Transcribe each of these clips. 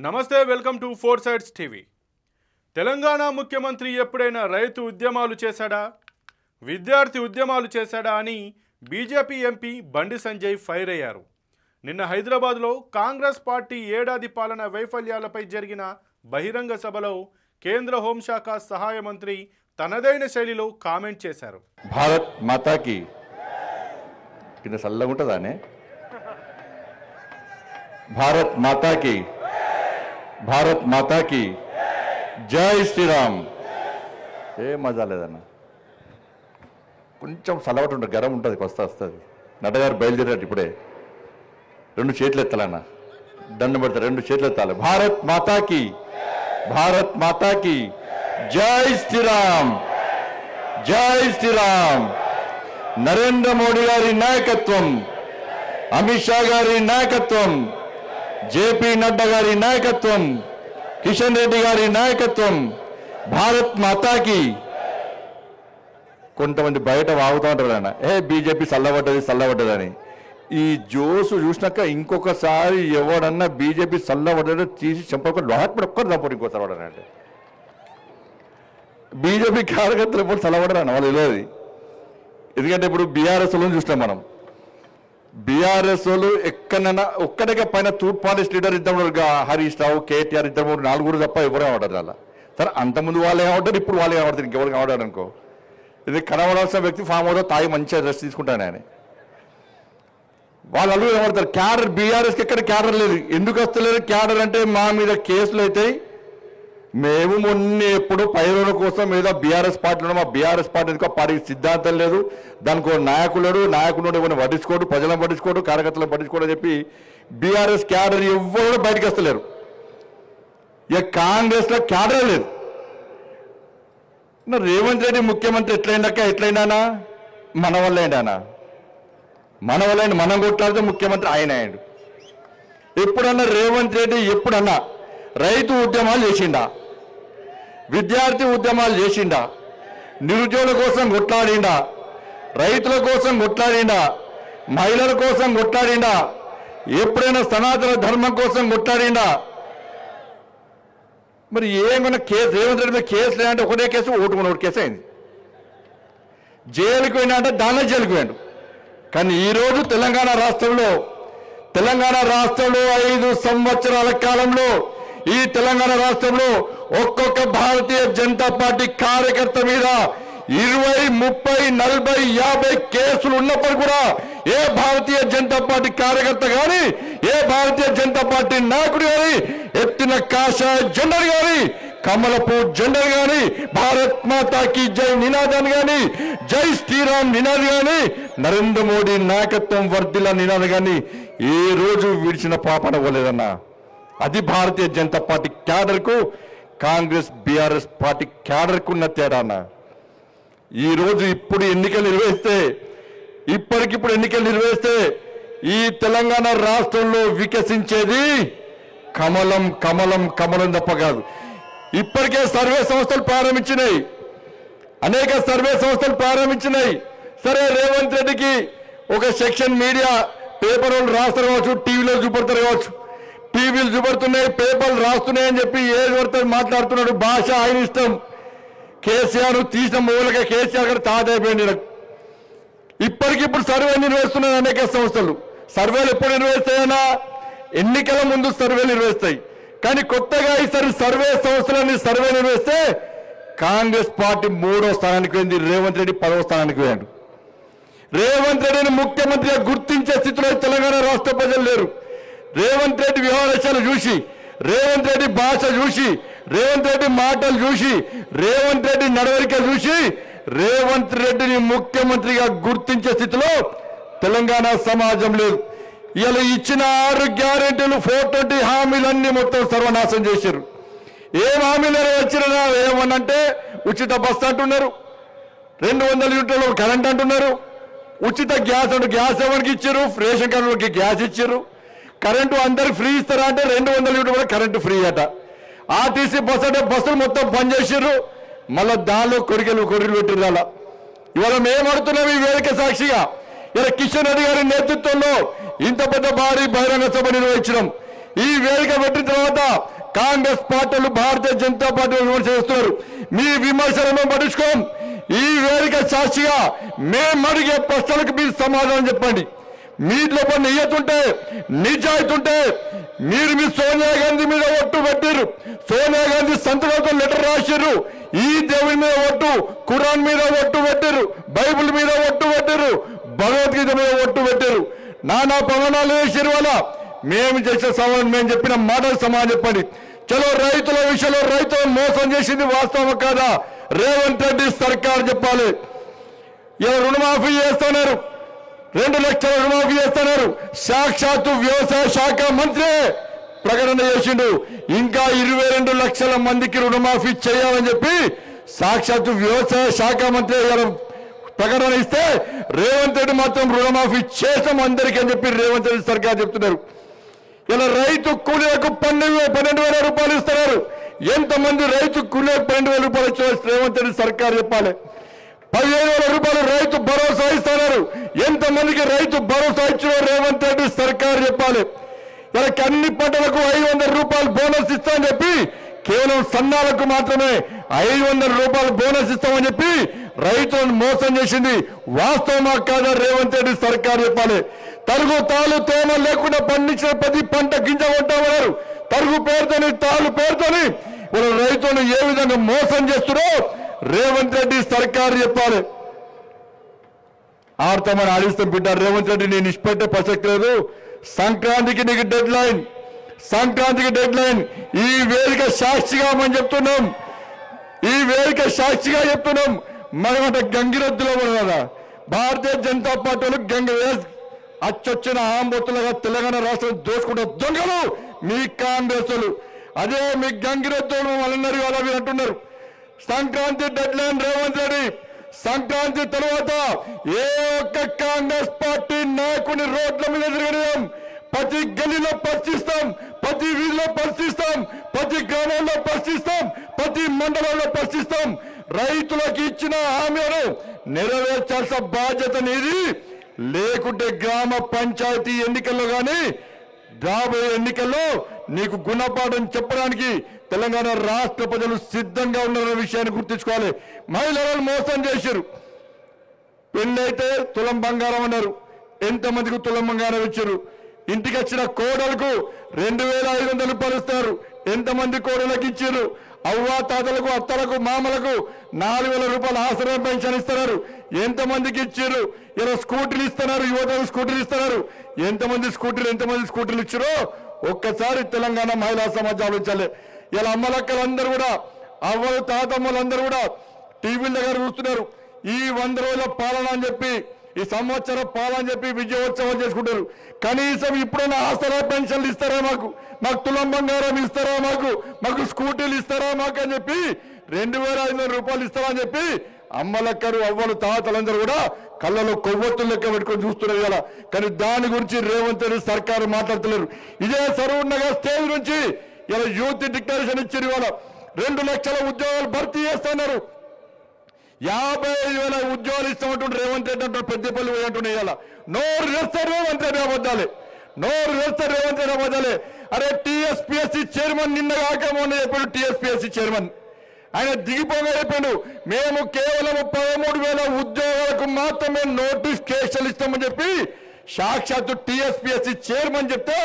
నమస్తే welcome to four sides TV. Telangana ముఖ్యమంత్రి ఎప్పుడైనా రైతు ఉద్యమాలు చేశాడా, విద్యార్థి ఉద్యమాలు చేశాడా అని BJP MP Bandi Sanjay fire అయ్యారు. నిన్న హైదరాబాద్లో కాంగ్రెస్ పార్టీ ఏడాది పాలన వైఫల్యాలపై జరిగిన బహిరంగ సభలో కేంద్ర హోంశాఖ సహాయ మంత్రి తనదైన శైలిలో కామెంట్ చేశారు. భారత్ మాతాకి కింద సల్లగుంటదానే భారత్ మాతాకి భారత్ మాతాకి జై శ్రీరామ్. ఏ మజా లేదన్న, కొంచెం సలవటు ఉంటుంది, గరం ఉంటుంది, వస్తుంది. నటగారు బయలుదేరారు ఇప్పుడే. రెండు చేతులు ఎత్తాలన్న, దండం పెడతారు, రెండు చేతులు ఎత్తాలి. భారత్ మాతాకి భారత్ మాతాకి జై శ్రీరామ్ జై శ్రీరామ్. నరేంద్ర మోడీ గారి నాయకత్వం, అమిత్ షా గారి నాయకత్వం, జేపీ నడ్డా గారి నాయకత్వం, కిషన్ రెడ్డి గారి నాయకత్వం, భారత్ మాతాకి. కొంతమంది బయట వాగుతూ ఉంటారు అన్న, బీజేపీ చల్లబడ్డదని. ఈ జోసు చూసినాక ఇంకొకసారి ఎవడన్నా బీజేపీ చల్లబడ్డ తీసి చంపకుండా ఒక్కరు తప్పడు ఇంకోసారి వాడనంటే. బీజేపీ కార్యకర్తలు ఎప్పుడు చల్లబడరు అన్న, వాళ్ళు తెలియదు. ఎందుకంటే ఇప్పుడు బీఆర్ఎస్ వాళ్ళని చూసినాం మనం. బీఆర్ఎస్ వాళ్ళు ఎక్కడైనా ఒక్కడికే పైన తూర్పు పాలిస్ లీడర్ ఇద్దరు, హరీష్ రావు, కేటీఆర్ ఇద్దరు, నలుగురు తప్ప ఎవరు కనబడరు అలా. సరే, అంతకుముందు వాళ్ళు ఏమంటారు, ఇప్పుడు వాళ్ళు కనబడతారు, ఇంకెవరు కనబడారు అనుకో. ఇది కనబడాల్సిన వ్యక్తి ఫామ్ హౌస్ తాగి మంచిగా రెస్ట్ తీసుకుంటాను ఆయన. వాళ్ళు నలుగురు కనబడతారు. క్యాడర్ బీఆర్ఎస్కి ఎక్కడ క్యాడర్ లేదు. ఎందుకు వస్తలేదు క్యాడర్ అంటే, మా మీద కేసులు అవుతాయి. మేము మొన్న ఎప్పుడు పైరుల కోసం ఏదో బీఆర్ఎస్ పార్టీలో, మా బీఆర్ఎస్ పార్టీ పార్టీకి సిద్ధాంతం లేదు, దానికి నాయకుడు ఎవరిని పట్టించుకోడు, ప్రజలను పట్టించుకోడు, కార్యకర్తలను పట్టించుకోడు అని చెప్పి బీఆర్ఎస్ క్యాడర్ ఎవరు బయటకు వస్తలేరు. ఇక కాంగ్రెస్లో క్యాడర్ లేదు. రేవంత్ రెడ్డి ముఖ్యమంత్రి ఎట్లయినా మన వల్ల ఏంటన్నా, మన వల్ల మనం కొట్లాడితే ముఖ్యమంత్రి ఆయన అయ్యాడు. ఎప్పుడన్నా రేవంత్ రెడ్డి ఎప్పుడన్నా రైతు ఉద్యమాలు చేసిండా, విద్యార్థి ఉద్యమాలు చేసిండా, నిరుద్యోగుల కోసం కొట్లాడిండా, రైతుల కోసం కొట్లాడిండా, మహిళల కోసం కొట్లాడిండా, ఎప్పుడైనా సనాతన ధర్మం కోసం కొట్లాడిండా? మరి ఏమైనా కేసు రేవంత్ రెడ్డి మీద కేసు లేదంటే ఒకటే కేసు, ఒకటి కేసు అయింది. జైలుకి పోయినా అంటే దానిలో జైలుకి పోయాడు. కానీ ఈరోజు తెలంగాణ రాష్ట్రంలో 5 సంవత్సరాల కాలంలో ఈ తెలంగాణ రాష్ట్రంలో ఒక్కొక్క భారతీయ జనతా పార్టీ కార్యకర్త మీద 20, 30, 40, 50 కేసులు ఉన్నప్పుడు కూడా ఏ భారతీయ జనతా పార్టీ కార్యకర్త కానీ, ఏ భారతీయ జనతా పార్టీ నాయకుడు కానీ ఎత్తిన కాషాయ జెండర్ కానీ, కమలపు జెండర్ కానీ, భారత్ మాతాకి జై నినాదాన్ని కానీ, జై శ్రీరామ్ నినాది కానీ, నరేంద్ర మోడీ నాయకత్వం వర్ధిల్ల నినాది కానీ ఏ రోజు విడిచిన పాపన పోలేదన్నా. అది భారతీయ జనతా పార్టీ క్యాడర్కు, కాంగ్రెస్ బీఆర్ఎస్ పార్టీ క్యాడర్కు ఉన్న తేడా అన్న. ఈరోజు ఇప్పటికిప్పుడు ఎన్నికలు నిర్వహిస్తే ఈ తెలంగాణ రాష్ట్రంలో వికసించేది కమలం కమలం కమలం తప్ప కాదు. ఇప్పటికే సర్వే సంస్థలు ప్రారంభించినాయి, అనేక సర్వే సంస్థలు ప్రారంభించినాయి. సరే, రేవంత్ రెడ్డికి ఒక సెక్షన్ మీడియా పేపర్ వాళ్ళు రాస్తారు కావచ్చు, టీవీలో చూపడతారు కావచ్చు, టీవీలు చూపడుతున్నాయి, పేపర్లు రాస్తున్నాయని చెప్పి ఏది పడుతుంది మాట్లాడుతున్నాడు. భాష ఆయన ఇష్టం. కేసీఆర్ తీసిన మూలక కేసీఆర్ గారు తాదైపోయింది. ఇప్పటికిప్పుడు సర్వే నిర్వహిస్తున్నాయి అనేక సంస్థలు. సర్వేలు ఎప్పుడు నిర్వహిస్తాయన్నా, ఎన్నికల ముందు సర్వేలు నిర్వహిస్తాయి. కానీ కొత్తగా ఈసారి సర్వే సంస్థలని సర్వే నిర్వహిస్తే కాంగ్రెస్ పార్టీ 3వ స్థానానికి పోయింది, రేవంత్ రెడ్డి 10వ స్థానానికి పోయాడు. రేవంత్ రెడ్డిని ముఖ్యమంత్రిగా గుర్తించే స్థితిలో తెలంగాణ రాష్ట్ర ప్రజలు లేరు. రేవంత్ రెడ్డి వ్యవహారాలు చూసి, రేవంత్ రెడ్డి భాష చూసి, రేవంత్ రెడ్డి మాటలు చూసి, రేవంత్ రెడ్డి నడవడిక చూసి రేవంత్ రెడ్డిని ముఖ్యమంత్రిగా గుర్తించే స్థితిలో తెలంగాణ సమాజం లేదు. ఇలా ఇచ్చిన 6 గ్యారెంటీలు, 420 హామీలన్నీ మొత్తం సర్వనాశం చేశారు. ఏం హామీలు వచ్చినా ఏమనంటే ఉచిత బస్సు అంటున్నారు, 200 యూనిట్ల కరెంట్ అంటున్నారు, ఉచిత గ్యాస్ అంటే గ్యాస్ ఎవరికి ఇచ్చారు, రేషన్ కార్డులకి గ్యాస్ ఇచ్చారు, కరెంటు అందరికి ఫ్రీ ఇస్తారా అంటే 200 యూనిట్లు కూడా కరెంటు ఫ్రీ అట. ఆర్టీసీ బస్సు అంటే బస్సులు మొత్తం బంద్ చేసారు, మళ్ళీ దానిలో కొరికెలు పెట్టిరు. ఇవాళ మేము అడుగుతున్నాం ఈ వేదిక సాక్షిగా, ఇలా కిషన్ రెడ్డి గారి నేతృత్వంలో ఇంత పెద్ద భారీ బహిరంగ సభ నిర్వహించడం, ఈ వేదిక పెట్టిన తర్వాత కాంగ్రెస్ పార్టీలు భారతీయ జనతా పార్టీ విమర్శ చేస్తున్నారు. మీ విమర్శలను పట్టించుకోం. ఈ వేదిక సాక్షిగా మేము అడిగే ప్రశ్నలకు మీరు సమాధానం చెప్పండి. మీలో నియతుంటే నిజాయితీ ఉంటే మీరు మీ సోనియా గాంధీ మీద ఒట్టు పెట్టారు. సోనియా గాంధీ సంతకంతో లెటర్ రాశారు. ఈ దేవుని మీద ఒట్టు, ఖురాన్ మీద ఒట్టు పెట్టారు, బైబిల్ మీద ఒట్టు పెట్టారు, భగవద్గీత మీద ఒట్టు పెట్టారు. నానా ప్రమాణాలు వేసారు. వల్ల మేము చేసే సవాల్ మేము చెప్పిన మాటలు సమాధానం చెప్పండి. చలో రైతుల విషయంలో రైతులను మోసం చేసింది వాస్తవం కాదా? రేవంత్ రెడ్డి సర్కార్ చెప్పాలి. ఇలా రుణమాఫీ చేస్తున్నారు, 2 లక్షల రుణమాఫీ చేస్తున్నారు. సాక్షాత్తు వ్యవసాయ శాఖ మంత్రి ప్రకటన చేసిండు. ఇంకా 22 లక్షల మందికి రుణమాఫీ చేయాలని చెప్పి సాక్షాత్తు వ్యవసాయ శాఖ మంత్రి ప్రకటన ఇస్తే రేవంత్ రెడ్డి మాత్రం రుణమాఫీ చేసాం అందరికీ అని చెప్పి రేవంత్ రెడ్డి సర్కార్ చెప్తున్నారు. ఇలా రైతు కూలీలకు 12,000 రూపాయలు ఇస్తున్నారు. ఎంతమంది రైతు కూలీలకు 12,000 రూపాయలు ఇచ్చిన రేవంత్ రెడ్డి సర్కార్ చెప్పాలి. 15,000 రూపాయలు రైతు భరోసా ఇస్తున్నారు. ఎంతమందికి రైతు భరోసా ఇచ్చిన రేవంత్ రెడ్డి సర్కార్ చెప్పాలి. ఇలా అన్ని పంటలకు 500 రూపాయలు బోనస్ ఇస్తామని చెప్పి కేవలం సన్నాలకు మాత్రమే 500 రూపాయలు బోనస్ ఇస్తామని చెప్పి రైతులను మోసం చేసింది వాస్తవమా కాదా? రేవంత్ రెడ్డి సర్కార్ చెప్పాలి. తరుగు తాలు తేమ లేకుండా పండించిన ప్రతి పంట గింజ కొంటామన్నారు. తరుగు పేరుతోని తాలు పేరుతోని వాళ్ళు రైతులను ఏ విధంగా మోసం చేస్తున్నారో రేవంత్ రెడ్డి సర్కార్ చెప్పాలి. ఆడతామని ఆడిస్తాం బిడ్డ. రేవంత్ రెడ్డి నేను ఇష్టపెట్టే ప్రసక్తి లేదు. సంక్రాంతికి నీకు డెడ్ లైన్, సంక్రాంతికి డెడ్ లైన్. ఈ వేదిక సాక్షిగా మనం చెప్తున్నాం, ఈ వేదిక సాక్షిగా చెప్తున్నాం. మనమంటే గంగిరెద్దులో కదా భారతీయ జనతా పార్టీలు అచ్చొచ్చిన ఆంబొత్తులుగా తెలంగాణ రాష్ట్రం దోచుకుంటే దొంగలు మీ కాంగ్రెస్లు. అదే మీ గంగిరెద్దులు వాళ్ళన్నారు అలా మీరు అంటున్నారు. Sankranti deadline Revanth Reddy. సంక్రాంతి తర్వాత ఏ ఒక్క కాంగ్రెస్ పార్టీ నాయకుని రోడ్ల మీద తిరగడం, ప్రతి గల్లీలో పరిశీలిస్తాం, ప్రతి వీధిలో పరిశీలిస్తాం, ప్రతి గ్రామంలో పరిశీలిస్తాం, ప్రతి మండలంలో పరిశీలిస్తాం. రైతులకు ఇచ్చిన హామీలను నెరవేర్చాల్సిన బాధ్యత నీది. లేకుంటే గ్రామ పంచాయతీ ఎన్నికల్లో కానీ రాబోయే ఎన్నికల్లో నీకు గుణపాఠం చెప్పడానికి తెలంగాణ రాష్ట్ర ప్రజలు సిద్ధంగా ఉన్నారన్న విషయాన్ని గుర్తుంచుకోవాలి. మహిళలను మోసం చేశారు. పెళ్ళైతే తులం బంగారం అన్నారు. ఎంతమందికి తులం బంగారం ఇచ్చారు? ఇంటికి వచ్చిన కోడలకు 2,500 రూపాయలు ఇస్తారు. ఎంతమంది కోడలకు ఇచ్చారు? అవ్వ తాతలకు, అత్తలకు, మామలకు 4,000 రూపాయలు ఆసరా పెన్షన్ ఇస్తున్నారు. ఎంతమందికి ఇచ్చారు? ఇలా స్కూటీలు ఇస్తున్నారు, యువతకు స్కూటీలు ఇస్తున్నారు. ఎంతమంది స్కూటీలు ఇచ్చారో ఒక్కసారి తెలంగాణ మహిళా సమాజం ఆలోచించాలి. ఇలా అమ్మలక్కలందరూ కూడా, అవ్వలు తాతమ్మలందరూ కూడా టీవీల దగ్గర చూస్తున్నారు. ఈ 100 రోజుల పాలన అని చెప్పి, ఈ సంవత్సర పాలన అని చెప్పి విజయోత్సవం చేసుకుంటారు. కనీసం ఇప్పుడైనా ఆసరా పెన్షన్లు ఇస్తారా? మాకు తులం బంగారం ఇస్తారా? మాకు స్కూటీలు ఇస్తారా మాకు అని చెప్పి 2,500 రూపాయలు ఇస్తారా అని చెప్పి అమ్మలక్కరు, అవ్వలు, తాతలందరూ కూడా కళ్ళలో కొవ్వొత్తులు లెక్క పెట్టుకొని చూస్తున్నారు ఇలా. కానీ దాని గురించి రేవంత్ రెడ్డి సర్కారు మాట్లాడుతున్నారు. ఇదే సరూర్ నగర్ స్టేజ్ నుంచి ఇలా యూత్ డిక్లరేషన్ ఇచ్చారు. ఇవాళ 2 లక్షల ఉద్యోగాలు భర్తీ చేస్తున్నారు. 55,000 ఉద్యోగాలు ఇస్తామంటుంటే రేవంత్ రెడ్డి అంటారు. పెద్దపల్లి పోయి అంటున్నాయి. ఇలా నోరు వేస్తారు రేవంత్ రెడ్డి అబద్ధాలే, నోరు వేస్తారు రేవంత్ రెడ్డి అబద్ధాలే. అరే టీఎస్పీఎస్సీ చైర్మన్ నిన్న కాక మొన్న చెప్పాడు. టీఎస్పీఎస్సీ చైర్మన్ ఆయన దిగిపోగా చెప్పాడు, మేము కేవలం 13,000 ఉద్యోగాలకు మాత్రమే నోటిఫికేషన్ ఇస్తామని చెప్పి సాక్షాత్తు టీఎస్పీఎస్సీ చైర్మన్ చెప్తే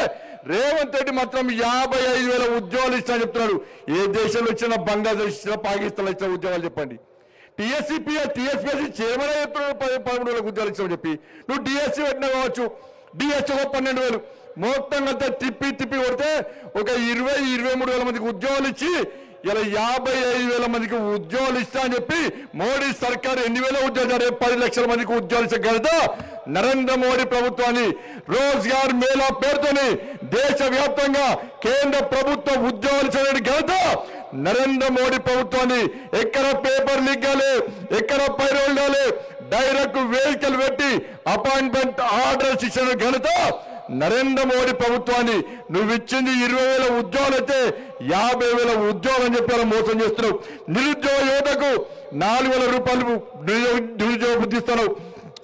రేవంత్ రెడ్డి మాత్రం 55,000 ఉద్యోగాలు ఇస్తామని చెప్తున్నాడు. ఏ దేశంలో ఇచ్చినా, బంగ్లాదేశ్ ఇచ్చినా, పాకిస్తాన్ ఇచ్చిన ఉద్యోగాలు చెప్పండి. టీఎస్పీఎస్సీ చైర్మన్ చెప్తున్నాడు 13,000 ఉద్యోగాలు ఇస్తామని చెప్పి. నువ్వు డిఎస్సీ పెట్టినా కావచ్చు, డిఎస్సీ 12,000 మొత్తంగా తిప్పి కొడితే ఒక 20-23,000 మందికి ఉద్యోగాలు ఇచ్చి ఇలా 55,000 మందికి ఉద్యోగాలు ఇస్తా అని చెప్పి మోడీ సర్కారు ఎన్ని వేల ఉద్యోగాలు, 10 లక్షల మందికి ఉద్యోగాలు ఇచ్చే ఘనత నరేంద్ర మోడీ ప్రభుత్వాన్ని. రోజ్గార్ మేళా పేరుతోని దేశవ్యాప్తంగా కేంద్ర ప్రభుత్వ ఉద్యోగాలు ఇచ్చే ఘనత నరేంద్ర మోడీ ప్రభుత్వాన్ని. ఎక్కడ పేపర్ లీక్ కాలే, ఎక్కడ పైరోల్ కాలే, డైరెక్ట్ వెహికల్ పెట్టి అపాయింట్మెంట్ ఆర్డర్స్ ఇచ్చిన ఘనత నరేంద్ర మోడీ ప్రభుత్వాన్ని. నువ్వు ఇచ్చింది 20,000 ఉద్యోగాలు అయితే 50,000 ఉద్యోగాలు అని చెప్పి మోసం చేస్తున్నావు. నిరుద్యోగ యువతకు 4,000 రూపాయలు నిరుద్యోగ బుద్ధి ఇస్తున్నావు.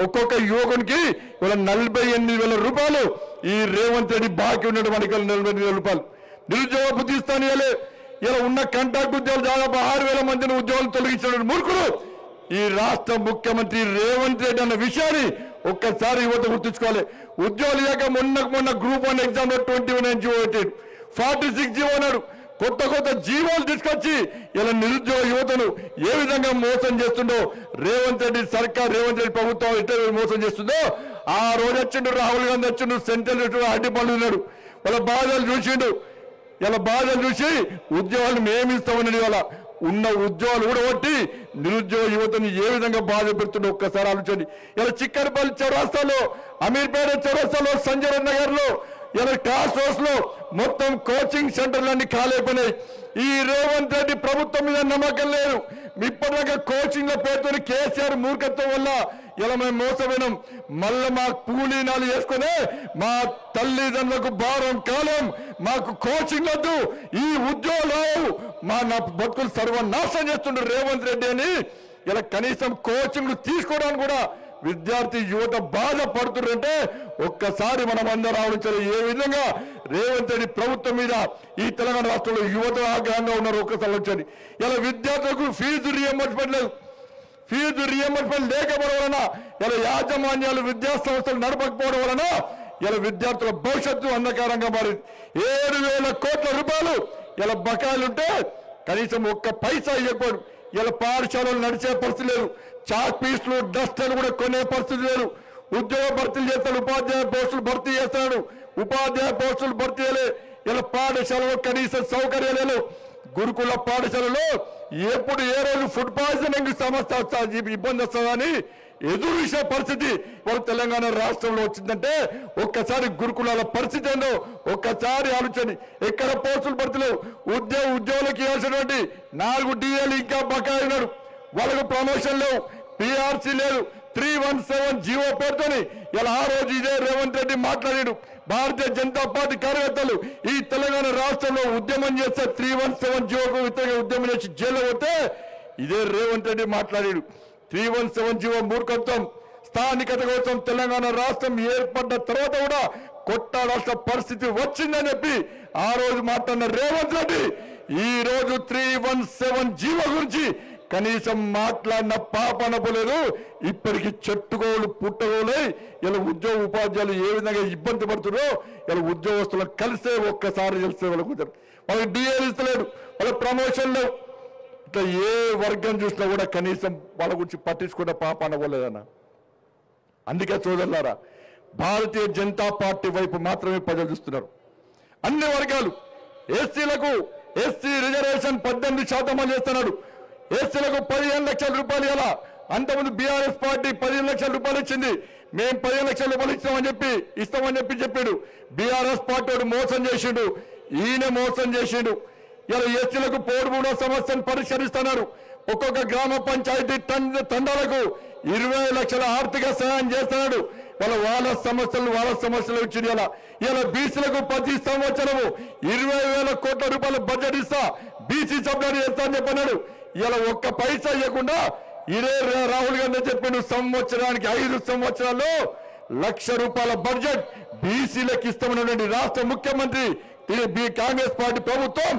ఒక్కొక్క యువకునికి 48,000 రూపాయలు ఈ రేవంత్ రెడ్డి బాకీ ఉన్నాడు మనకి 40,000 రూపాయలు నిరుద్యోగ బుద్ధి ఇస్తాను ఇలా ఉన్న కాంట్రాక్ట్ ఉద్యోగులు దాదాపు 6,000 మందిని ఉద్యోగాలు తొలగించిన మూర్ఖుడు ఈ రాష్ట్ర ముఖ్యమంత్రి రేవంత్ రెడ్డి అన్న విషయాన్ని ఒక్కసారి యువత గుర్తుంచుకోవాలి. ఉద్యోగులు లేక మొన్న గ్రూప్ 1 ఎగ్జామ్ లో 21 జీవో పెట్టాడు, 46 జీవో అన్నాడు. కొత్త జీవోలు తీసుకొచ్చి ఇలా నిరుద్యోగ యువతను ఏ విధంగా మోసం చేస్తుండో రేవంత్ రెడ్డి సర్కార్, రేవంత్ రెడ్డి ప్రభుత్వం ఎట్లా మోసం చేస్తుందో ఆ రోజు వచ్చిండు రాహుల్ గాంధీ వచ్చిండు, సెంట్రల్ అడ్డి పనులు ఉన్నాడు, వాళ్ళ బాధలు చూసిండు. ఇలా బాధలు చూసి ఉద్యోగాలు మేమిస్తామని వాళ్ళ ఉన్న ఉద్యోగాలు కూడా కొట్టి నిరుద్యోగ యువతను ఏ విధంగా బాధ పెడుతుండో ఒక్కసారి ఆలోచండి. ఇలా చిక్కనపల్లి చౌరాస్తాలో, అమీర్పేట చౌరాస్తాలో, సంజయ్ నగర్ లో, ఇలా క్లాస్ హౌస్ లో మొత్తం కోచింగ్ సెంటర్లన్నీ ఖాళీపోయినాయి. ఈ రేవంత్ రెడ్డి ప్రభుత్వం మీద నమ్మకం లేదు. ఇప్పటిదాకా కోచింగ్ లో పేరుతో కేసీఆర్ మూర్ఖత్వం వల్ల ఇలా మేము మోసపోయినాం. మళ్ళీ మా కూలీనాలు వేసుకునే మా తల్లిదండ్రులకు భారం కాలం, మాకు కోచింగ్ వద్దు, ఈ ఉద్యోగాలు మా నా బతుకులు సర్వనాశనం చేస్తుండ్రు రేవంత్ రెడ్డి అని ఇలా కనీసం కోచింగ్లు తీసుకోవడానికి కూడా విద్యార్థి యువత బాధపడుతుంటే ఒక్కసారి మనం అందరూ ఆలోచించాలి. ఏ విధంగా రేవంత్ రెడ్డి ప్రభుత్వం మీద ఈ తెలంగాణ రాష్ట్రంలో యువత ఆగ్రహంగా ఉన్నారు ఒక్కసారి ఆలోచించండి. ఇలా విద్యార్థులకు ఫీజు రియంబర్స్మెంట్ లేదు, ఫీజు రియంబర్స్మెంట్ లేకపోవడం వలన ఇలా యాజమాన్యాలు విద్యా సంస్థలు నడపకపోవడం వలన ఇలా విద్యార్థుల భవిష్యత్తు అంధకారంగా మారింది. 7,000 కోట్ల రూపాయలు ఇలా బకాయిలుంటే కనీసం ఒక్క పైసా ఇవ్వకూడదు. ఇలా పాఠశాలలు నడిచే పరిస్థితి లేదు, చాక్ పీస్లు డస్టర్లు కూడా కొనే పరిస్థితి లేదు. ఉద్యోగ భర్తీలు చేస్తాడు, ఉపాధ్యాయ పోస్టులు భర్తీ చేస్తాడు, ఉపాధ్యాయ పోస్టులు భర్తీ చేయలే. ఇలా పాఠశాలలో కనీస సౌకర్యాలు లేవు. గురుకుల పాఠశాలలో ఎప్పుడు ఏ రోజు ఫుడ్ పాయిజనింగ్ సమస్య ఇబ్బంది వస్తుందని ఎదురు చూసే పరిస్థితి వాళ్ళ తెలంగాణ రాష్ట్రంలో వచ్చిందంటే ఒక్కసారి గురుకులాల పరిస్థితి ఏందో ఒక్కసారి ఆలోచన. ఎక్కడ పోస్టులు భర్తీలేవు, ఉద్యోగులకు ఇవ్వాల్సినటువంటి 4 DAలు ఇంకా బకాయి ఉన్నారు, వాళ్ళకు ప్రమోషన్ లేవు, PRC లేదు. 317 జీవో పేరుతోని ఇలా ఆ రోజు ఇదే రేవంత్ రెడ్డి మాట్లాడాడు. భారతీయ జనతా పార్టీ కార్యకర్తలు ఈ తెలంగాణ రాష్ట్రంలో ఉద్యమం చేస్తే 317 జీవోకు వ్యతిరేకంగా ఉద్యమం చేసి జైల్లో పోతే ఇదే రేవంత్ రెడ్డి మాట్లాడాడు. 317 జీవో మూర్ఖత్వం. స్థానికత కోసం తెలంగాణ రాష్ట్రం ఏర్పడ్డ తర్వాత కూడా కొట్టాడాల్సిన పరిస్థితి వచ్చిందని చెప్పి ఆ రోజు మాట్లాడిన రేవంత్ రెడ్డి ఈ రోజు 317 జీవో గురించి కనీసం మాట్లాడిన పాపన పోలేదు. ఇప్పటికి చెట్టుకోలు పుట్టగోలై ఇలా ఉద్యోగ ఉపాధ్యాయులు ఏ విధంగా ఇబ్బంది పడుతున్నారో ఇలా ఉద్యోగస్తులకు కలిసే ఒక్కసారి తెలిసే వాళ్ళకు వాళ్ళకి DAలు ఇస్తలేడు, వాళ్ళ ప్రమోషన్ లేవు. ఇట్లా ఏ వర్గం చూసినా కూడా కనీసం వాళ్ళ గురించి పట్టించుకున్న పాపన పోలేదన్న. అందుకే సోదరులారా, భారతీయ జనతా పార్టీ వైపు మాత్రమే ప్రజలు చూస్తున్నారు. అన్ని వర్గాలు, ఎస్సీలకు ఎస్సీ రిజర్వేషన్ 18% అమలు చేస్తున్నాడు. ఎస్సీలకు 15 లక్షల రూపాయలు ఇలా అంతకుముందు బీఆర్ఎస్ పార్టీ 15 లక్షల రూపాయలు ఇచ్చింది. మేము 15 లక్షల రూపాయలు ఇస్తామని చెప్పి చెప్పాడు. బీఆర్ఎస్ పార్టీ మోసం చేసిండు, ఈయన మోసం చేసిండు. ఇలా ఎస్సీలకు పోడుమూడో సమస్యను పరిష్కరిస్తున్నారు. ఒక్కొక్క గ్రామ పంచాయతీ తండాలకు 20 లక్షల ఆర్థిక సహాయం చేస్తున్నాడు. వాళ్ళ సమస్యలు ఇచ్చింది. ఇలా బీసీలకు ప్రతి సంవత్సరము 20,000 కోట్ల రూపాయల బడ్జెట్ ఇస్తా, బీసీ సబ్సిడీ చేస్తా అని చెప్పన్నాడు. ఇలా ఒక్క పైసా ఇవ్వకుండా ఇదే రాహుల్ గాంధీ చెప్పిండు సంవత్సరానికి 5 సంవత్సరాల్లో 1,00,000 రూపాయల బడ్జెట్ బీసీలకు ఇస్తామన్నటువంటి రాష్ట్ర ముఖ్యమంత్రి కాంగ్రెస్ పార్టీ ప్రభుత్వం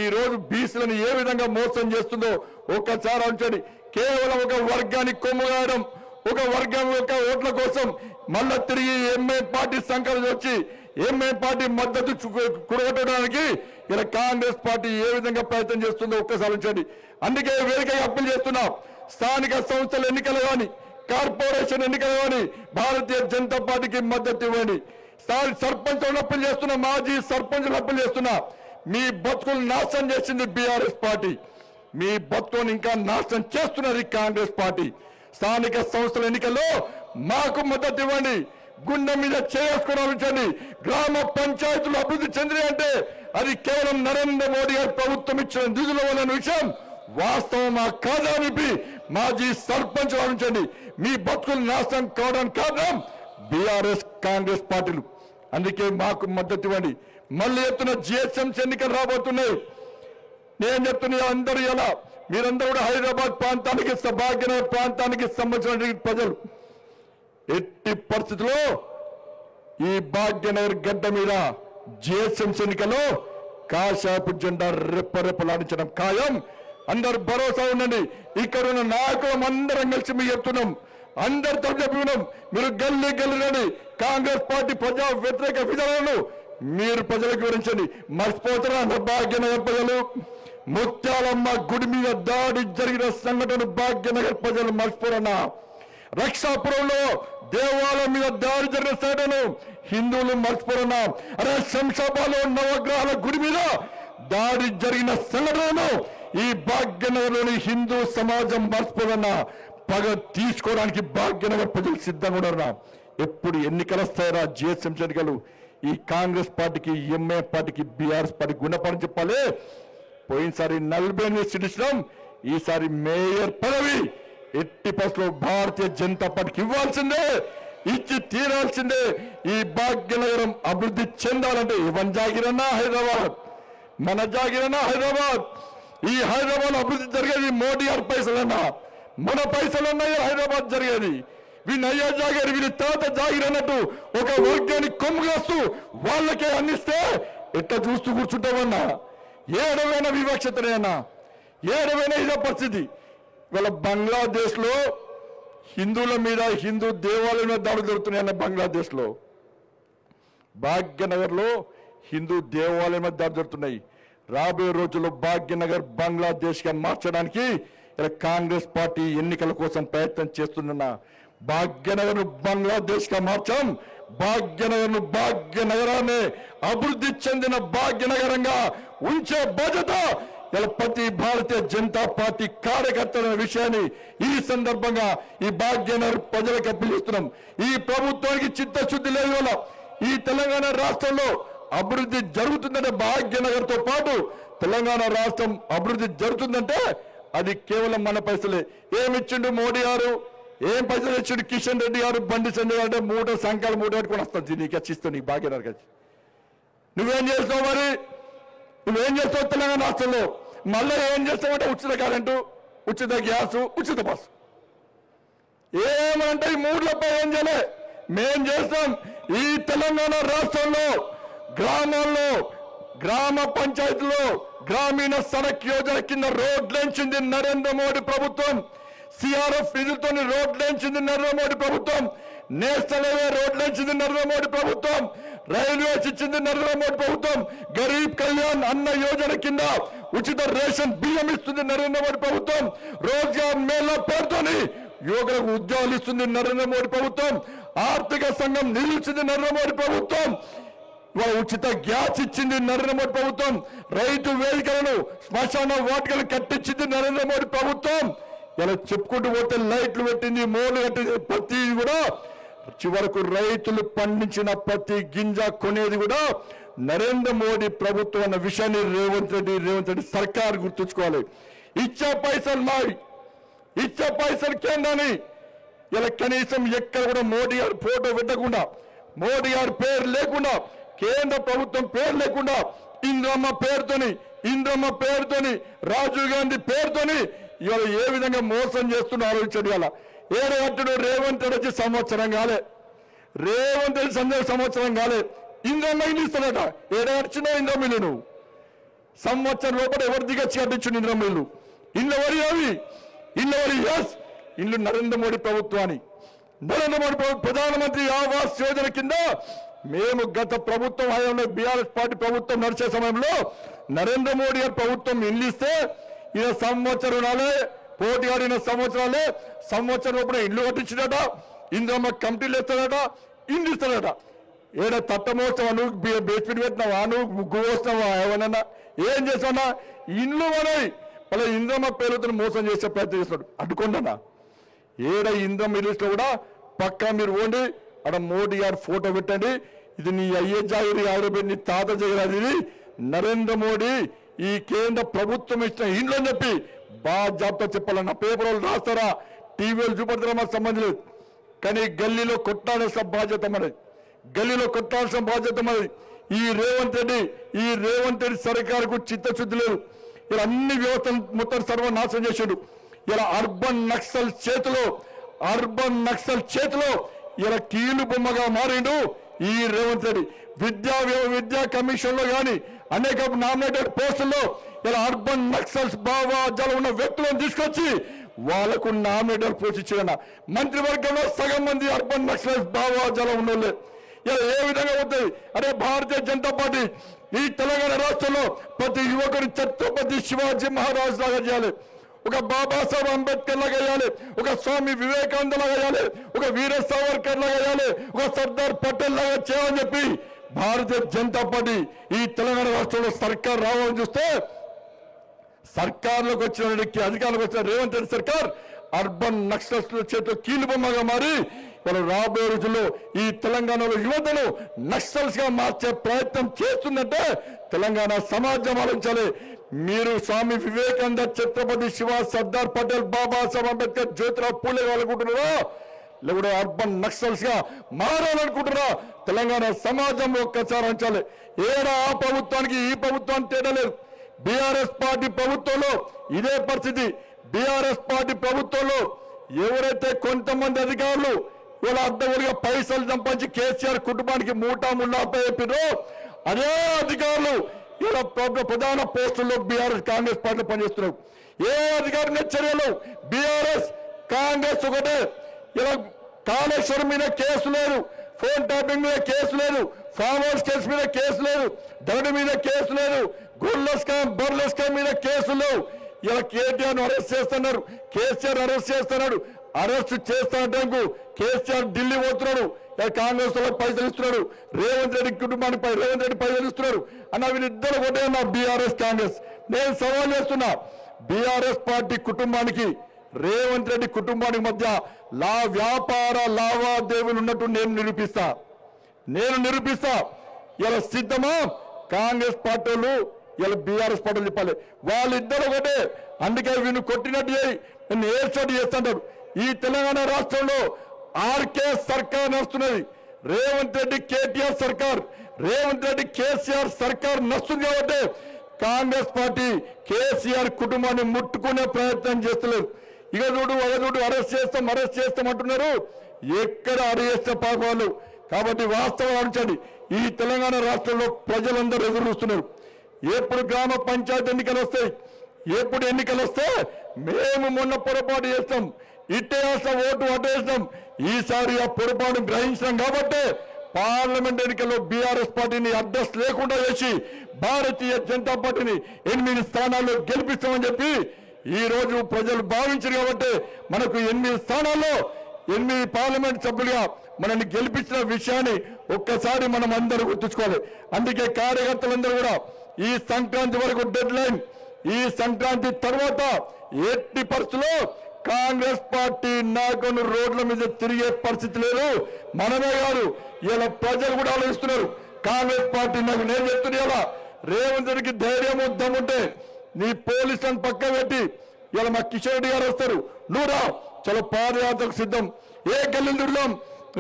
ఈ రోజు బీసీలను ఏ విధంగా మోసం చేస్తుందో ఒక్కసారి అంచండి. కేవలం ఒక వర్గానికి కొమ్ముగాయడం, ఒక వర్గం యొక్క ఓట్ల కోసం మళ్ళా తిరిగి ఎంఏ పార్టీ సంకల్పం వచ్చి ఎంఏ పార్టీ మద్దతు కూడగొట్టడానికి ఇలా కాంగ్రెస్ పార్టీ ఏ విధంగా ప్రయత్నం చేస్తుందో ఒక్కసారి ఉంచండి. అందుకే వేదికగా అప్పీల్ చేస్తున్నా, స్థానిక సంస్థల ఎన్నికలు కానీ కార్పొరేషన్ ఎన్నికలు కానీ భారతీయ జనతా పార్టీకి మద్దతు ఇవ్వండి. సర్పంచ్ అప్పీల్ చేస్తున్నా, మాజీ సర్పంచులు అప్పీల్ చేస్తున్నా, మీ బతుకులు నాశనం చేసింది బీఆర్ఎస్ పార్టీ, మీ బతుకుని ఇంకా నాశనం చేస్తున్నది కాంగ్రెస్ పార్టీ. స్థానిక సంస్థల ఎన్నికల్లో మాకు మద్దతు ఇవ్వండి, గుండె మీద చేసుకోవాలని. గ్రామ పంచాయతీలు అభివృద్ధి చెందినాయి అంటే అది కేవలం నరేంద్ర మోడీ గారి ప్రభుత్వం ఇచ్చిన నిధుల వల్ల విషయం వాస్తవమా కాదా అని మాజీ సర్పంచ్ ఆలోచించండి. మీ బతుకులు నాశనం కావడానికి కారణం బీఆర్ఎస్ కాంగ్రెస్ పార్టీలు. అందుకే మాకు మద్దతు ఇవ్వండి. మళ్ళీ ఎత్తున జిహెచ్ఎంసీ ఎన్నికలు రాబోతున్నాయి. నేను చెప్తున్నా అందరూ ఎలా మీరందరూ కూడా హైదరాబాద్ ప్రాంతానికి భాగ్యనగర్ ప్రాంతానికి సంబంధించిన ప్రజలు ఎట్టి పరిస్థితుల్లో ఈ భాగ్యనగర్ గడ్డ మీద జిహెచ్ఎంసీ ఎన్నికల్లో కాషాయపు జెండా రెప్పరెప్పలాడించడం ఖాయం. అందరు భరోసా ఉండండి. ఇక్కడ ఉన్న నాయకులం అందరం కలిసి మీకు చెప్తున్నాం, అందరితో చెప్పుకున్నాం. మీరు గల్లీ గల్లీలోని కాంగ్రెస్ పార్టీ ప్రజా వ్యతిరేక విధానాలను మీరు ప్రజలకు వివరించండి. మర్చిపోతారా భాగ్యనగర్ ప్రజలు? ముత్యాలమ్మ గుడి మీద దాడి జరిగిన సంఘటన భాగ్యనగర్ ప్రజలు మర్చిపోరన్నా? రక్షాపురంలో దేవాలయం మీద దాడి జరిగిన సంఘటనను హిందువులు మర్చిపోరన్నా? అరే శంషాబాద్లో నవగ్రహాల గుడి మీద దాడి జరిగిన సంఘటనను ఈ భాగ్యనగర్లోని హిందూ సమాజం మర్చిపోరన్నా? పగ తీసుకోవడానికి భాగ్యనగర్ ప్రజలు సిద్ధంగా ఉన్నారన్నా? ఎప్పుడు ఎన్నికలు వస్తాయరా? జిహెచ్ఎంసీ ఎన్నికలు. ఈ కాంగ్రెస్ పార్టీకి, ఎంఐ పార్టీకి, బీఆర్ఎస్ పార్టీకి గుణపాఠం చెప్పాలి. పోయినసారి 48 సీట్లు ఇచ్చినాం, ఈసారి మేయర్ పదవి ఎట్టి పరిస్థితుల్లో భారతీయ జనతా పార్టీకి ఇవ్వాల్సిందే, ఇచ్చి తీరాల్సిందే. ఈ భాగ్యనగరం అభివృద్ధి చెందాలంటే ఇవన్ జాగిరన్నా హైదరాబాద్, మన జాగిరన్నా హైదరాబాద్. ఈ హైదరాబాద్ అభివృద్ధి జరిగేది మోడీ గారి పైసలన్నా, మన పైసలన్నా హైదరాబాద్ జరిగేది. వీళ్ళు అయ్యా జాగిరి, వీళ్ళు తాత జాగిరి అన్నట్టు ఒక వర్గాన్ని కొమ్ముగాస్తూ వాళ్ళకే అందిస్తే ఎట్లా చూస్తూ కూర్చుంటామన్నా? ఏడవైన వివక్షతనే అన్నా, ఏడవైన ఇదే పరిస్థితి. ఇవాళ బంగ్లాదేశ్ లో హిందువుల మీద, హిందూ దేవాలయం మీద దాడులు జరుగుతున్నాయన్న బంగ్లాదేశ్ లో. భాగ్యనగర్ లో హిందూ దేవాలయం మీద దాడులు జరుగుతున్నాయి. రాబోయే రోజుల్లో భాగ్యనగర్ బంగ్లాదేశ్ గా మార్చడానికి ఇలా కాంగ్రెస్ పార్టీ ఎన్నికల కోసం ప్రయత్నం చేస్తున్న భాగ్యనగర్ బంగ్లాదేశ్ గా మార్చాం. భాగ్యనగర్ భాగ్యనగరాన్ని అభివృద్ధి చెందిన భాగ్యనగరంగా ఉంచే బాధ్యత ఇలా ప్రతి భారతీయ జనతా పార్టీ కార్యకర్తల విషయాన్ని ఈ సందర్భంగా ఈ భాగ్యనగర్ ప్రజలకు పిలుస్తున్నాం. ఈ ప్రభుత్వానికి చిత్తశుద్ధి లేదు వల్ల ఈ తెలంగాణ రాష్ట్రంలో అభివృద్ధి జరుగుతుందంటే, భాగ్యనగర్ తో పాటు తెలంగాణ రాష్ట్రం అభివృద్ధి జరుగుతుందంటే అది కేవలం మన పైసలే. ఏమిచ్చిండు మోడీ గారు? ఏం పైసలు ఇచ్చిండు కిషన్ రెడ్డి గారు, బండి సంజయ్ గారు? అంటే మూట సంఖ్యలు మూట పెట్టుకొని వస్తాను నీకు వచ్చిస్తావు, నీకు భాగ్యనగర్ వచ్చి. నువ్వేం చేస్తావు మరి? నువ్వేం చేస్తావు తెలంగాణ రాష్ట్రంలో? మళ్ళీ ఏం చేస్తావంటే ఉచిత కరెంటు, ఉచిత గ్యాసు, ఉచిత బస్సు. ఏమంటే ఈ మూడులపై ఏం చేయలే, మేం చేస్తాం. ఈ తెలంగాణ రాష్ట్రంలో గ్రామాల్లో, గ్రామ పంచాయతీలో గ్రామీణ సడక్ యోజన కింద రోడ్లేంచింది నరేంద్ర మోడీ ప్రభుత్వం. సిఆర్ఎఫ్ నిధులతో రోడ్లేంచింది నరేంద్ర మోడీ ప్రభుత్వం. నేషనల్ హైవే రోడ్లేంచింది నరేంద్ర మోడీ ప్రభుత్వం. రైల్వేస్ ఇచ్చింది నరేంద్ర మోడీ ప్రభుత్వం. గరీబ్ కళ్యాణ్ అన్న యోజన కింద ఉచిత రేషన్ బియ్యం ఇస్తుంది నరేంద్ర మోడీ ప్రభుత్వం. రోజ్గార్ మేళా పేరుతోని యువకులకు ఉద్యోగాలు ఇస్తుంది నరేంద్ర మోడీ ప్రభుత్వం. ఆర్థిక సంఘం నిలిచింది నరేంద్ర మోడీ ప్రభుత్వం. ఉచిత గ్యాస్ ఇచ్చింది నరేంద్ర మోడీ ప్రభుత్వం. రైతు వేదికలను, శ్మశాన వాటికలు కట్టించింది నరేంద్ర మోడీ ప్రభుత్వం. ఇలా చెప్పుకుంటూ పోతే లైట్లు పెట్టింది, మోలు కట్టింది. ప్రతి కూడా చివరకు రైతులు పండించిన ప్రతి గింజ కొనేది కూడా నరేంద్ర మోడీ ప్రభుత్వం అన్న విషయాన్ని రేవంత్ రెడ్డి సర్కార్ గుర్తుంచుకోవాలి. ఇచ్చే పైసలు మావి, ఇచ్చే పైసలు కేంద్రాన్ని. ఇలా కనీసం ఎక్కడ కూడా మోడీ గారి ఫోటో పెట్టకుండా, మోడీ గారి పేరు లేకుండా, కేంద్ర ప్రభుత్వం పేరు లేకుండా ఇంద్రమ్మ పేరుతోని రాజీవ్ గాంధీ పేరుతోని ఇవాళ ఏ విధంగా మోసం చేస్తున్నా ఆలోచించండి. ఇవాళ ఏడగట్టుడు రేవంత్ రెడ్డి వచ్చి సంవత్సరం కాలే, రేవంత్ రెడ్డి సంవత్సరం కాలే, ఇంద్రమ్మ ఇల్లు ఇస్తాడట. ఏడగచ్చినా ఇంద్రమ్మ ఇల్లు నువ్వు సంవత్సరం లోపల ఎవరు దిగచ్చి కట్టించు ఇంద్రమ్మ ఇల్లు? ఇల్లు ఎవరి అవి? ఇల్లు ఎవరి? ఎస్, ఇల్లు నరేంద్ర మోడీ ప్రభుత్వాన్ని. నరేంద్ర మోడీ ప్రధానమంత్రి ఆవాస్ యోజన కింద మేము గత ప్రభుత్వం హయాంలో బీఆర్ఎస్ పార్టీ ప్రభుత్వం నడిచే సమయంలో నరేంద్ర మోడీ గారి ప్రభుత్వం ఇల్లు ఇస్తే ఈయన సంవత్సరం రాలే, పోటీ ఆడిన సంవత్సరాలే, సంవత్సరం లోపల ఇల్లు కట్టించినట. ఇంద్రమ్మ కమిటీలు ఇస్తాడట, ఇల్లు ఇస్తాడట. ఏడ తట్టమోస్తావా నువ్వు? బేస్మెంట్ పెట్టినావా నువ్వు? ముగ్గు వస్తావా? ఏమన్నా ఏం చేస్తావన్నా? ఇల్లు మనవి అలా ఇంద్రమ్మ పేరుతో మోసం చేసే ప్రయత్నం చేస్తాడు. అడ్డుకోండన్నా. ఏడ ఇంద్రమ్మ ఇల్లు కూడా పక్కా మీరు పోండి, అక్కడ మోడీ గారు ఫోటో పెట్టండి. ఇది నీ అయ్యే జాగిరి, ఆవిడ నీ తాత జాగిరి. ఇది నరేంద్ర మోడీ ఈ కేంద్ర ప్రభుత్వం ఇచ్చిన ఇండ్లు అని చెప్పి బాగా జాబితా చెప్పాలన్న. పేపర్లు రాస్తారా, టీవీలు చూపెడతారా మాకు సంబంధం లేదు. కానీ గల్లీలో కొట్టాల్సిన బాధ్యత మనది, గల్లీలో కొట్టాల్సిన బాధ్యత మనది. ఈ రేవంత్ రెడ్డి సర్కారుకు చిత్తశుద్ధి లేదు. ఇలా అన్ని వ్యవస్థలు మొత్తం సర్వనాశనం చేశాడు. ఇలా అర్బన్ నక్సల్ చేతిలో ఇలా కీలు బొమ్మగా మారిండు ఈ రేవంత్ రెడ్డి విద్యా కమిషన్ లో కానీ అనేక నామినేటెడ్ పోస్టుల్లో ఇలా అర్బన్ నక్సల్స్ భావాజాలు ఉన్న వ్యక్తులను తీసుకొచ్చి వాళ్ళకు నామినేటెడ్ పోస్ట్ ఇచ్చిన మంత్రివర్గంలో సగం మంది అర్బన్ నక్సల్స్ భావాజాలు ఉన్నోళ్ళే. ఇలా ఏ విధంగా అవుతుంది? అరే భారతీయ జనతా పార్టీ ఈ తెలంగాణ రాష్ట్రంలో ప్రతి యువకుని ఛత్రపతి శివాజీ మహారాజ్ లాగా చేయాలి, ఒక బాబాసాహెబ్ అంబేద్కర్ లాగా చేయాలి, ఒక స్వామి వివేకానంద లాగా చేయాలి, ఒక వీర సావర్కర్ లాగా చేయాలి, ఒక సర్దార్ పటేల్ లాగా చేయాలని చెప్పి భారతీయ జనతా పార్టీ ఈ తెలంగాణ రాష్ట్రంలో సర్కార్ రావాలని చూస్తే సర్కార్లోకి వచ్చిన అధికారంలోకి వచ్చిన రేవంత్ రెడ్డి సర్కార్ అర్బన్ నక్సల్స్ చేతిలో కీలుబొమ్మగా మారి వాళ్ళు రాబోయే రోజుల్లో ఈ తెలంగాణలో యువతను నక్సల్స్ గా మార్చే ప్రయత్నం చేస్తుందంటే తెలంగాణ సమాజం ఆలోచించాలి. మీరు స్వామి వివేకానంద, ఛత్రపతి శివాజీ, సర్దార్ పటేల్, బాబాసాహెబ్ అంబేద్కర్, జ్యోతిరావు పూలే అనుకుంటున్నారా, లేకుంటే అర్బన్ నక్సల్స్ గా మారాలనుకుంటున్నారా? తెలంగాణ సమాజం ఒక్కసారి అంచాలి. ఏడా ఆ ప్రభుత్వానికి ఈ ప్రభుత్వానికి తేడా లేదు. బీఆర్ఎస్ పార్టీ ప్రభుత్వంలో ఇదే పరిస్థితి. బీఆర్ఎస్ పార్టీ ప్రభుత్వంలో ఎవరైతే కొంతమంది అధికారులు ఇలా అడ్డగోలుగా పైసలు సంపాదించి కేసీఆర్ కుటుంబానికి మూటా ముళ్ళాపై చెప్పారో అదే అధికారులు ఇలా ప్రధాన పోస్టుల్లో బీఆర్ఎస్ కాంగ్రెస్ పార్టీ పనిచేస్తున్నారు. ఏ అధికారి చర్యలు బీఆర్ఎస్ కాంగ్రెస్ ఒకటే. ఇలా కాళేశ్వరం మీద కేసు లేదు, ఫోన్ ట్యాపింగ్ మీద కేసు లేదు, ఫామ్ హౌస్ కేసు మీద కేసు లేదు, దౌడు మీద కేసు లేదు, బర్ల స్కామ్ మీద కేసు లేవు. ఇలా కేటీఆర్ అరెస్ట్ చేస్తున్నారు, కేసీఆర్ అరెస్ట్ చేస్తున్నాడు. అరెస్ట్ చేస్తాంటూ కేసీఆర్ ఢిల్లీ పోతున్నాడు, కాంగ్రెస్ వాళ్ళకి పైసలు ఇస్తున్నాడు, రేవంత్ రెడ్డి కుటుంబానికి రేవంత్ రెడ్డి పైసలు ఇస్తున్నాడు అన్న వీళ్ళిద్దరు ఒకటే నా బీఆర్ఎస్ కాంగ్రెస్. నేను సవాల్ చేస్తున్నా, బీఆర్ఎస్ పార్టీ కుటుంబానికి రేవంత్ రెడ్డి కుటుంబానికి మధ్య వ్యాపార లావాదేవీలు ఉన్నట్టు నేను నిరూపిస్తా. ఇలా సిద్ధమా? కాంగ్రెస్ పార్టీలు ఇలా బీఆర్ఎస్ పార్టీలు చెప్పాలి, వాళ్ళిద్దరు ఒకటే. అందుకే వీళ్ళు కొట్టినట్టు నేను ఏర్పాటు చేస్తుంటారు. ఈ తెలంగాణ రాష్ట్రంలో ఆర్కే సర్కార్ నడుస్తున్నది, రేవంత్ రెడ్డి కేటీఆర్ సర్కార్, రేవంత్ రెడ్డి కేసీఆర్ సర్కార్ నడుస్తుంది. కాబట్టి కాంగ్రెస్ పార్టీ కేసీఆర్ కుటుంబాన్ని ముట్టుకునే ప్రయత్నం చేస్తలేదు. ఇక చూడు అరెస్ట్ చేస్తాం అంటున్నారు. ఎక్కడ అరెస్ట్ పాపాలు. కాబట్టి వాస్తవం ఆలోచించండి. ఈ తెలంగాణ రాష్ట్రంలో ప్రజలందరూ ఎదురు చూస్తున్నారు. ఎప్పుడు గ్రామ పంచాయతీ ఎన్నికలు వస్తాయి, ఎప్పుడు ఎన్నికలు వస్తే మేము మొన్న పొరపాటు చేస్తాం, ఇట్టేస్తాం, ఓటు అటేస్తాం. ఈసారి ఆ పొరపాటు గ్రహించాం కాబట్టి పార్లమెంట్ ఎన్నికల్లో బీఆర్ఎస్ పార్టీని అడ్రస్ లేకుండా చేసి భారతీయ జనతా పార్టీని 8 స్థానాల్లో గెలిపిస్తామని చెప్పి ఈ రోజు ప్రజలు భావించారు. కాబట్టి మనకు 8 స్థానాల్లో 8 పార్లమెంట్ సభ్యులుగా మనల్ని గెలిపించిన విషయాన్ని ఒక్కసారి మనం అందరూ గుర్తుంచుకోవాలి. అందుకే కార్యకర్తలందరూ కూడా ఈ సంక్రాంతి వరకు డెడ్ లైన్, ఈ సంక్రాంతి తర్వాత ఎట్టి పరిస్థితుల్లో కాంగ్రెస్ పార్టీ నాయకులు రోడ్ల మీద తిరిగే పరిస్థితి లేదు. మనమే కాదు, ఇలా ప్రజలు కూడా ఆలోచిస్తున్నారు. కాంగ్రెస్ పార్టీ నేను చెప్తున్నా, రేవంత్ రెడ్డికి ధైర్యం దమ్ముంటే నీ పోలీసులను పక్క పెట్టి ఇలా మా కిషన్ రెడ్డి గారు వస్తారు, నువ్వు రా, చలో పాదయాత్రకు సిద్ధం. ఏ గల్లీలు తిరుగుదాం,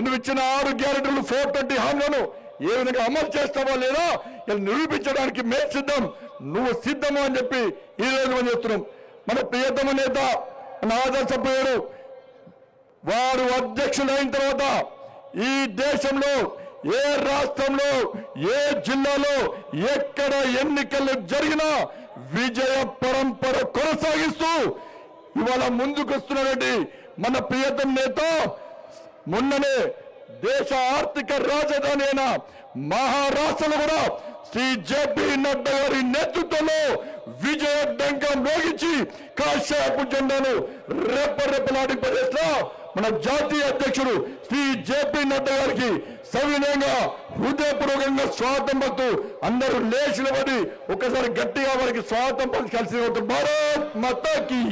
నువ్వు ఇచ్చిన 6 గ్యారెంటీలు 420 హామీలను ఏ విధంగా అమలు చేస్తావా లేదా ఇలా నిరూపించడానికి మేము సిద్ధం, నువ్వు సిద్ధమా అని చెప్పి ఈ రోజు మనం చేస్తున్నాం. మన ప్రియతమ నేత మన ఆదర్శప్రియుడు వారు అధ్యక్షులు అయిన తర్వాత ఈ దేశంలో ఏ రాష్ట్రంలో ఏ జిల్లాలో ఎక్కడ ఎన్నికలు జరిగినా విజయ పరంపర కొనసాగిస్తూ ఇవాళ ముందుకు వస్తున్నారండి మన ప్రియతమ నేత. మొన్ననే దేశ ఆర్థిక రాజధాని అయిన మహారాష్ట్రలో కూడా శ్రీ జేపీ నడ్డా గారి నేతృత్వంలో విజయ డంకం మోగించి కాషాయపు జెండాను రెప్పరెప్పలాడి ప్రదేశ్లో మన జాతీయ అధ్యక్షుడు శ్రీ జేపీ నడ్డా గారికి సవినయంగా హృదయపూర్వకంగా స్వాగతం పలుకుతూ అందరూ లేచిన పడి ఒక్కసారి గట్టిగా వారికి స్వాగతం పలికి కలిసి భారత్ మాతాకి.